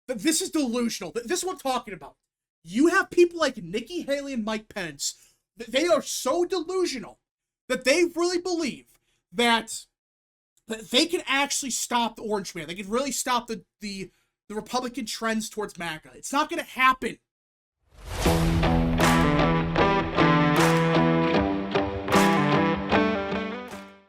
This is delusional. This is what I'm talking about. You have people like Nikki Haley and Mike Pence. They are so delusional that they really believe that they can actually stop the Orange Man. They can really stop the Republican trends towards MAGA. It's not going to happen.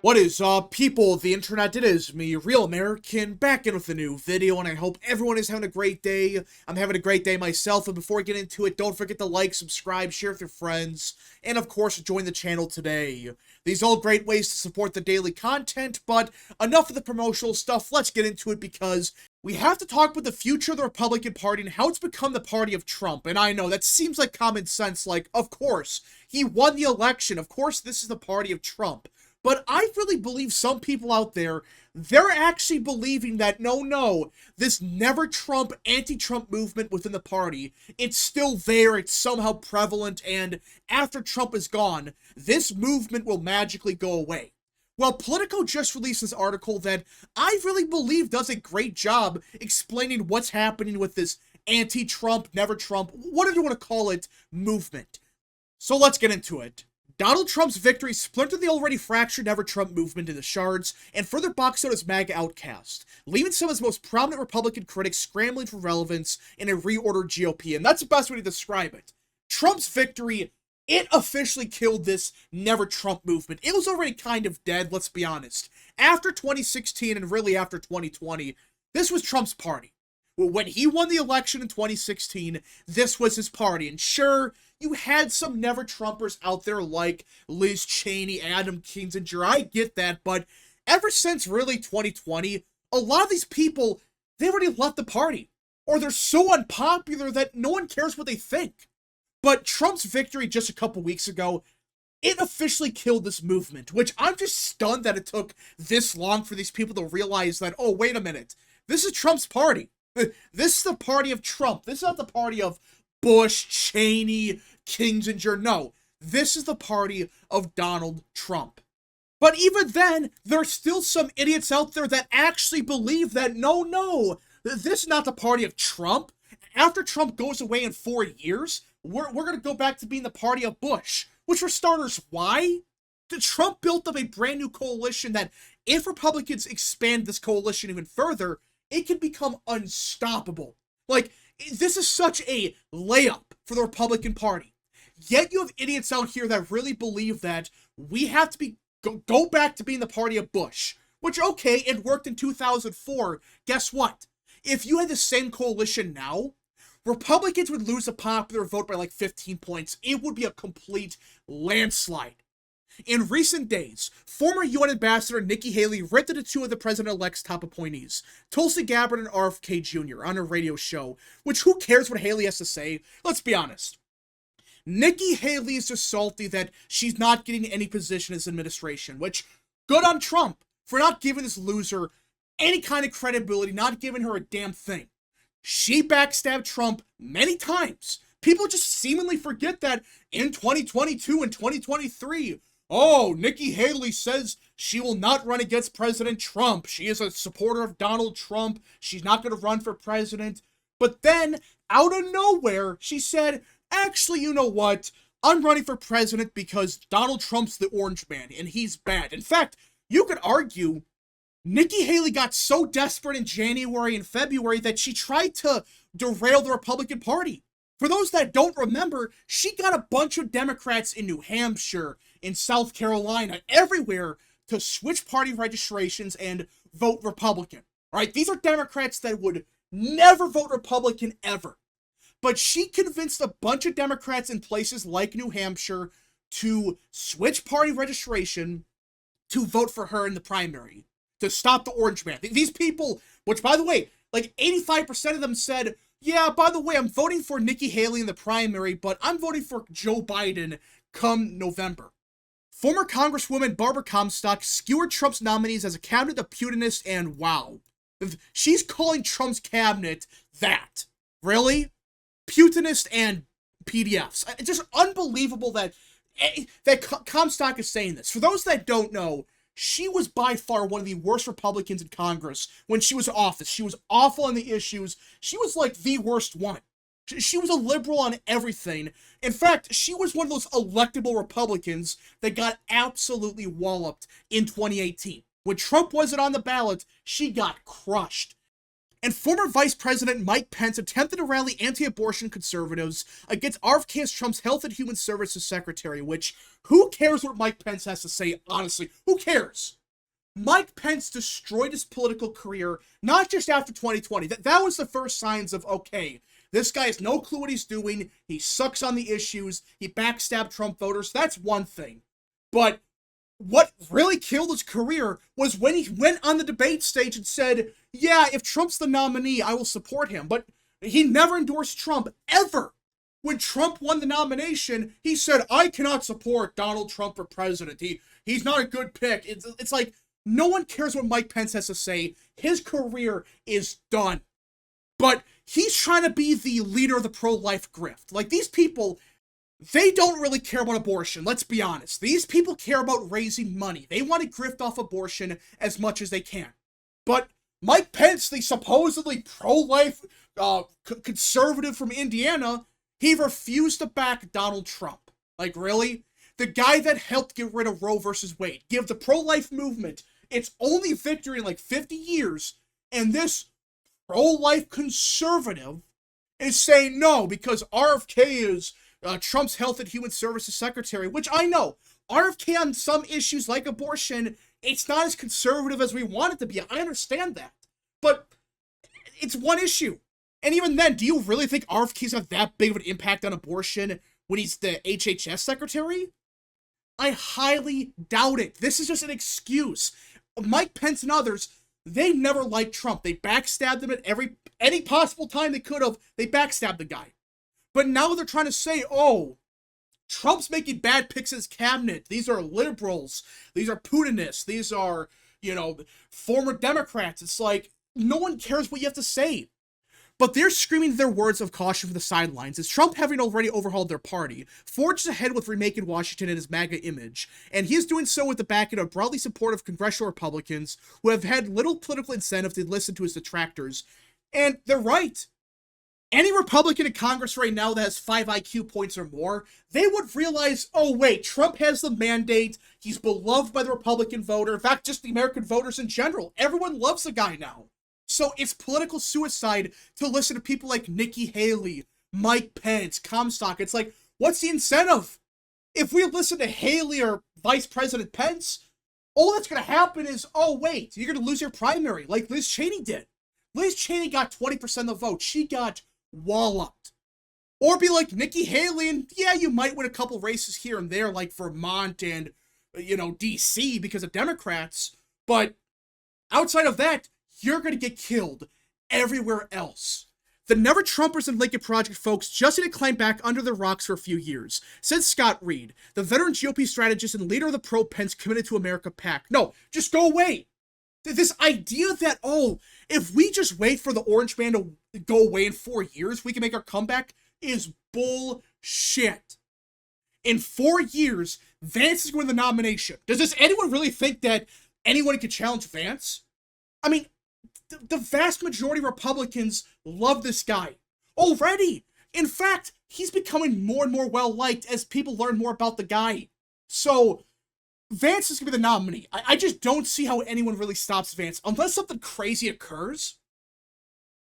What is up, people of the internet? It is me, Real American, back in with a new video, and I hope everyone is having a great day. I'm having a great day myself, and before I get into it, don't forget to like, subscribe, share with your friends, and of course, join the channel today. These are all great ways to support the daily content, but enough of the promotional stuff. Let's get into it, because we have to talk about the future of the Republican Party and how it's become the party of Trump. And I know, that seems like common sense, like, of course, he won the election, of course this is the party of Trump. But I really believe some people out there, they're actually believing that, no, this never Trump, anti-Trump movement within the party, it's still there, it's somehow prevalent, and after Trump is gone, this movement will magically go away. Well, Politico just released this article that I really believe does a great job explaining what's happening with this anti-Trump, never Trump, whatever you want to call it, movement. So let's get into it. Donald Trump's victory splintered the already fractured Never Trump movement into shards and further boxed out his MAGA outcast, leaving some of his most prominent Republican critics scrambling for relevance in a reordered GOP, and that's the best way to describe it. Trump's victory, it officially killed this Never Trump movement. It was already kind of dead, let's be honest. After 2016 and really after 2020, this was Trump's party. When he won the election in 2016, this was his party, and sure, you had some never-Trumpers out there like Liz Cheney, Adam Kinzinger, I get that, but ever since really 2020, a lot of these people, they already left the party, or they're so unpopular that no one cares what they think. But Trump's victory just a couple weeks ago, it officially killed this movement, which I'm just stunned that it took this long for these people to realize that, oh, wait a minute, this is Trump's party. This is the party of Trump. This is not the party of Bush, Cheney, Kinzinger. No, this is the party of Donald Trump. But even then, there's still some idiots out there that actually believe that, no, this is not the party of Trump. After Trump goes away in 4 years, we're going to go back to being the party of Bush. Which, for starters, why? Trump built up a brand new coalition that, if Republicans expand this coalition even further, it can become unstoppable. Like, this is such a layup for the Republican Party. Yet you have idiots out here that really believe that we have to go back to being the party of Bush. Which, okay, it worked in 2004. Guess what? If you had the same coalition now, Republicans would lose the popular vote by like 15 points. It would be a complete landslide. In recent days, former UN Ambassador Nikki Haley ripped into two of the president-elect's top appointees, Tulsi Gabbard and RFK Jr., on a radio show, which who cares what Haley has to say? Let's be honest. Nikki Haley is just salty that she's not getting any position as administration, which, good on Trump for not giving this loser any kind of credibility, not giving her a damn thing. She backstabbed Trump many times. People just seemingly forget that in 2022 and 2023, oh, Nikki Haley says she will not run against President Trump. She is a supporter of Donald Trump. She's not going to run for president. But then, out of nowhere, she said, actually, you know what? I'm running for president because Donald Trump's the orange man, and he's bad. In fact, you could argue Nikki Haley got so desperate in January and February that she tried to derail the Republican Party. For those that don't remember, she got a bunch of Democrats in New Hampshire, in South Carolina, everywhere to switch party registrations and vote Republican. All right, these are Democrats that would never vote Republican ever. But she convinced a bunch of Democrats in places like New Hampshire to switch party registration to vote for her in the primary, to stop the orange man. These people, which by the way, like 85% of them said, yeah, by the way, I'm voting for Nikki Haley in the primary, but I'm voting for Joe Biden come November. Former Congresswoman Barbara Comstock skewered Trump's nominees as a cabinet of Putinists, and wow. She's calling Trump's cabinet that. Really? Putinist and PDFs. It's just unbelievable that Comstock is saying this. For those that don't know, she was by far one of the worst Republicans in Congress when she was in office. She was awful on the issues. She was like the worst one. She was a liberal on everything. In fact, she was one of those electable Republicans that got absolutely walloped in 2018. When Trump wasn't on the ballot, she got crushed. And former Vice President Mike Pence attempted to rally anti-abortion conservatives against RFK as Trump's Health and Human Services Secretary, which, who cares what Mike Pence has to say, honestly? Who cares? Mike Pence destroyed his political career, not just after 2020. That was the first signs of, okay, this guy has no clue what he's doing, he sucks on the issues, he backstabbed Trump voters, that's one thing. But what really killed his career was when he went on the debate stage and said, yeah, if Trump's the nominee, I will support him. But he never endorsed Trump, ever. When Trump won the nomination, he said, I cannot support Donald Trump for president. He's not a good pick. It's like, no one cares what Mike Pence has to say. His career is done. But he's trying to be the leader of the pro-life grift. Like, these people, they don't really care about abortion, let's be honest. These people care about raising money. They want to grift off abortion as much as they can. But Mike Pence, the supposedly pro-life conservative from Indiana, he refused to back Donald Trump. Like, really? The guy that helped get rid of Roe versus Wade, give the pro-life movement its only victory in like 50 years, and this pro-life conservative is saying no because RFK is Trump's Health and Human Services Secretary, which I know, RFK on some issues like abortion, it's not as conservative as we want it to be. I understand that. But it's one issue. And even then, do you really think RFK's got that big of an impact on abortion when he's the HHS secretary? I highly doubt it. This is just an excuse. Mike Pence and others, they never liked Trump. They backstabbed him at any possible time they could have. They backstabbed the guy. But now they're trying to say, oh, Trump's making bad picks in his cabinet. These are liberals. These are Putinists. These are, former Democrats. It's like, no one cares what you have to say. But they're screaming their words of caution from the sidelines, as Trump, having already overhauled their party, forges ahead with remaking Washington in his MAGA image, and he is doing so with the backing of broadly supportive congressional Republicans who have had little political incentive to listen to his detractors. And they're right. Any Republican in Congress right now that has 5 IQ points or more, they would realize, oh wait, Trump has the mandate, he's beloved by the Republican voter, in fact, just the American voters in general. Everyone loves the guy now. So it's political suicide to listen to people like Nikki Haley, Mike Pence, Comstock. It's like, what's the incentive? If we listen to Haley or Vice President Pence, all that's going to happen is, oh wait, you're going to lose your primary, like Liz Cheney did. Liz Cheney got 20% of the vote. She got walloped. Or be like Nikki Haley, and yeah, you might win a couple races here and there, like Vermont and, DC because of Democrats. But outside of that, you're going to get killed everywhere else. The Never Trumpers and Lincoln Project folks just need to climb back under their rocks for a few years, said Scott Reed, the veteran GOP strategist and leader of the pro-Pence Committed to America PAC. No, just go away. This idea that, oh, if we just wait for the orange man to go away in 4 years, we can make our comeback is bullshit. In 4 years, Vance is going to win the nomination. Does anyone really think that anyone could challenge Vance? I mean, the vast majority of Republicans love this guy already. In fact, he's becoming more and more well-liked as people learn more about the guy. So, Vance is going to be the nominee. I just don't see how anyone really stops Vance unless something crazy occurs.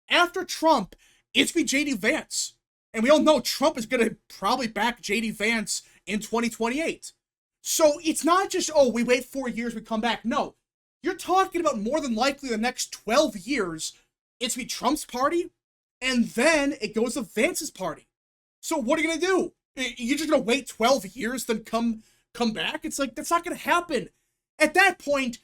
After Trump, it's going to be J.D. Vance. And we all know Trump is going to probably back J.D. Vance in 2028. So it's not just, oh, we wait 4 years, we come back. No. You're talking about more than likely the next 12 years, it's going to be Trump's party, and then it goes to Vance's party. So what are you going to do? You're just going to wait 12 years, then come back? It's like, that's not going to happen. At that point,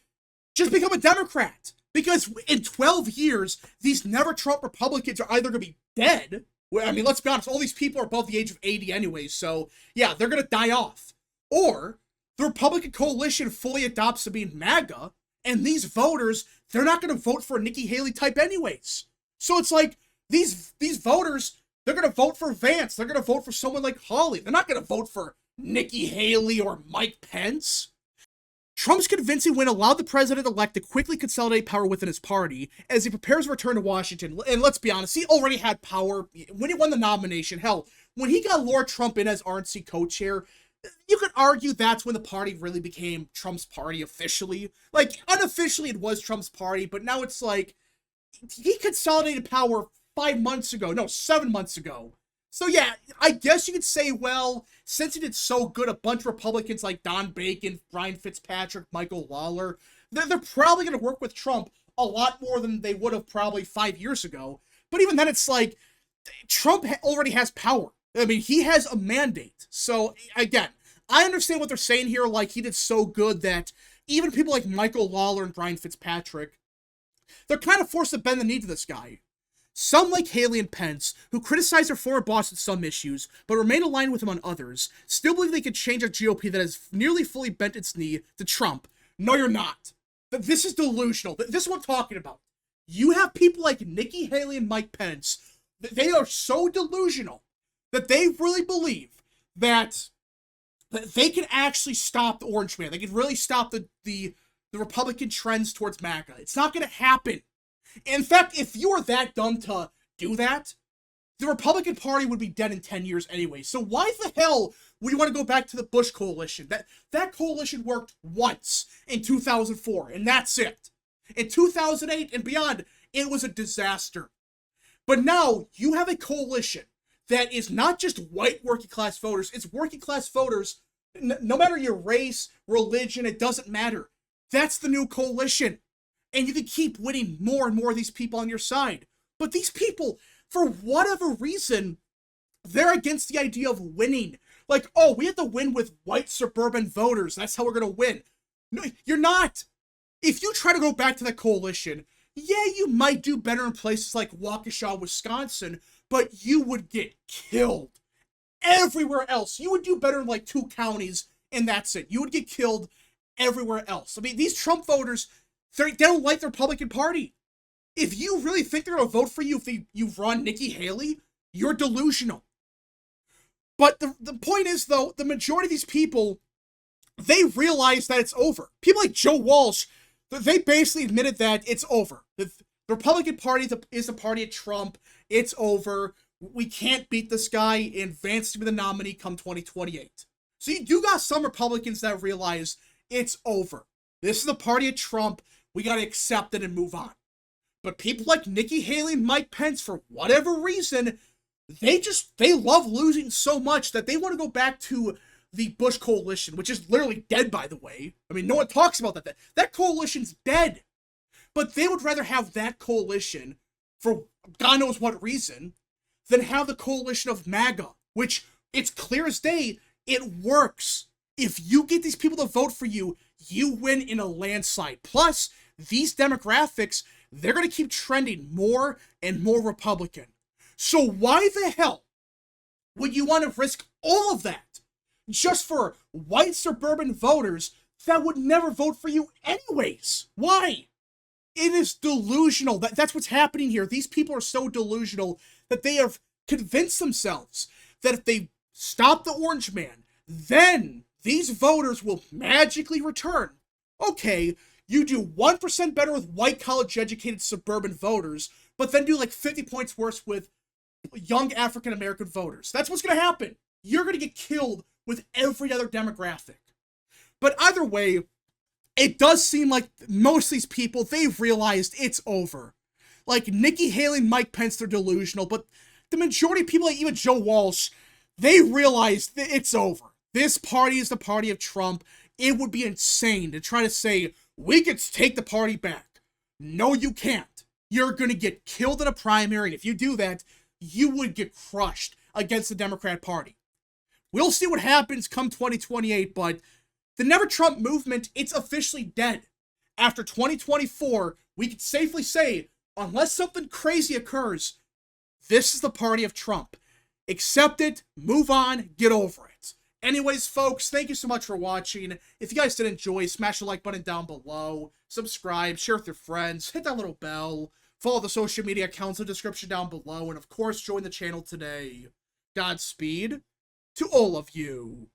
just become a Democrat. Because in 12 years, these never-Trump Republicans are either going to be dead. I mean, let's be honest, all these people are above the age of 80 anyway, so yeah, they're going to die off. Or the Republican coalition fully adopts to being MAGA, and these voters, they're not going to vote for a Nikki Haley type anyways. So it's like, these voters, they're going to vote for Vance. They're going to vote for someone like Hawley. They're not going to vote for Nikki Haley or Mike Pence. Trump's convincing win allowed the president-elect to quickly consolidate power within his party as he prepares to return to Washington. And let's be honest, he already had power when he won the nomination. Hell, when he got Laura Trump in as RNC co-chair, you could argue that's when the party really became Trump's party officially. Like, unofficially it was Trump's party, but now it's like, he consolidated power 5 months ago. No, 7 months ago. So yeah, I guess you could say, well, since he did so good, a bunch of Republicans like Don Bacon, Brian Fitzpatrick, Michael Lawler, they're probably going to work with Trump a lot more than they would have probably 5 years ago. But even then, it's like, Trump already has power. I mean, he has a mandate. So again, I understand what they're saying here, like he did so good that even people like Michael Lawler and Brian Fitzpatrick, they're kind of forced to bend the knee to this guy. Some, like Haley and Pence, who criticize their former boss on some issues, but remain aligned with him on others, still believe they could change a GOP that has nearly fully bent its knee to Trump. No, you're not. This is delusional. This is what I'm talking about. You have people like Nikki Haley and Mike Pence. They are so delusional that they really believe that they can actually stop the Orange Man. They can really stop the Republican trends towards MAGA. It's not going to happen. In fact, if you were that dumb to do that, the Republican Party would be dead in 10 years anyway. So why the hell would you want to go back to the Bush coalition? That coalition worked once in 2004, and that's it. In 2008 and beyond, it was a disaster. But now you have a coalition that is not just white working class voters, it's working class voters, no matter your race, religion, it doesn't matter. That's the new coalition. And you can keep winning more and more of these people on your side. But these people, for whatever reason, they're against the idea of winning. Like, oh, we have to win with white suburban voters. That's how we're going to win. No, you're not. If you try to go back to the coalition, yeah, you might do better in places like Waukesha, Wisconsin, but you would get killed. Everywhere else, you would do better in like 2 counties, and that's it. You would get killed everywhere else. I mean, these Trump voters, they don't like the Republican Party. If you really think they're going to vote for you if you run Nikki Haley, you're delusional. But the point is, though, the majority of these people, they realize that it's over. People like Joe Walsh, they basically admitted that it's over. The Republican Party is the party of Trump. It's over. We can't beat this guy and Vance to be the nominee come 2028. So you do got some Republicans that realize it's over. This is the party of Trump. We got to accept it and move on. But people like Nikki Haley and Mike Pence, for whatever reason, they love losing so much that they want to go back to the Bush coalition, which is literally dead, by the way. I mean, no one talks about that. That coalition's dead. But they would rather have that coalition, for God knows what reason, than have the coalition of MAGA, which, it's clear as day, it works. If you get these people to vote for you, you win in a landslide. Plus, these demographics, they're going to keep trending more and more Republican. So why the hell would you want to risk all of that just for white suburban voters that would never vote for you anyways? Why? It is delusional. That's what's happening here. These people are so delusional that they have convinced themselves that if they stop the Orange Man, then these voters will magically return. Okay, you do 1% better with white college-educated suburban voters, but then do like 50 points worse with young African-American voters. That's what's going to happen. You're going to get killed with every other demographic. But either way, it does seem like most of these people, they've realized it's over. Like Nikki Haley and Mike Pence, they're delusional, but the majority of people, like even Joe Walsh, they realize that it's over. This party is the party of Trump. It would be insane to try to say, we could take the party back. No, you can't. You're going to get killed in a primary, and if you do that, you would get crushed against the Democrat Party. We'll see what happens come 2028, but the Never Trump movement, it's officially dead. After 2024, we can safely say, unless something crazy occurs, this is the party of Trump. Accept it, move on, get over it. Anyways, folks, thank you so much for watching. If you guys did enjoy, smash the like button down below, subscribe, share with your friends, hit that little bell, follow the social media accounts in the description down below, and of course, join the channel today. Godspeed to all of you.